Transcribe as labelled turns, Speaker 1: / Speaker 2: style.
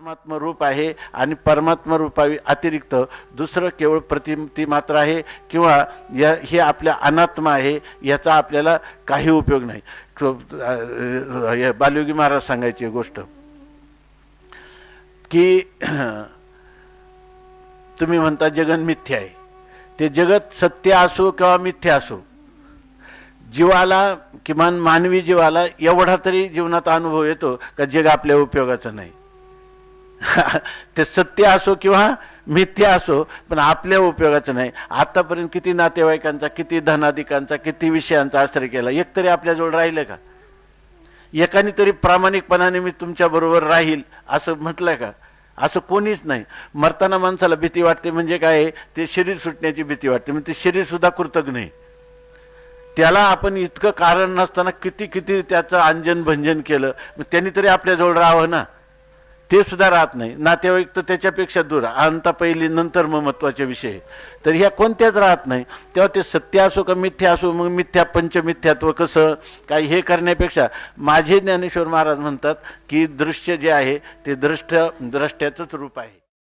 Speaker 1: परमात्मा रूप आहे आणि परमात्मा रूपावी अतिरिक्त दुसरं केवळ प्रतिमती मात्र आहे किंवा हे आपल्या अनात्मा आहे, याचा आपल्याला काही उपयोग नाही. बालयोगी महाराज सांगायची गोष्ट की तुम्ही म्हणता जगन मिथ्या आहे. ते जगत सत्य असो किंवा मिथ्या असो, जीवाला किमान मानवी जीवाला एवढा तरी जीवनात अनुभव येतो का जग आपल्या उपयोगाचं नाही. ते सत्य असो किंवा मिथ्या असो पण आपल्या उपयोगाचं नाही. आतापर्यंत किती नातेवाईकांचा, किती धनाधिकांचा, किती विषयांचा आश्रय केला, एक तरी आपल्याजवळ राहिलं का? एकाने तरी प्रामाणिकपणाने मी तुमच्या बरोबर राहील असं म्हटलंय का? असं कोणीच नाही. मरताना माणसाला भीती वाटते म्हणजे काय? ते शरीर सुटण्याची भीती वाटते. म्हणजे ते शरीर सुद्धा कृतज्ञ आहे. त्याला आपण इतकं कारण नसताना किती किती त्याचं अंजन भंजन केलं, मग त्यांनी तरी आपल्याजवळ राहावं ना. ते सुद्धा राहत नाही. नातेवाईक तर त्याच्यापेक्षा दूर, अंता पहिली नंतर मग महत्वाचे विषय. तर ह्या कोणत्याच राहत नाही. तेव्हा ते सत्य असो का मिथ्या असो, मग मिथ्या पंचमिथ्यात्व कसं काही हे करण्यापेक्षा माझे ज्ञानेश्वर महाराज म्हणतात की दृश्य जे आहे ते द्रष्ट्याचंच रूप आहे.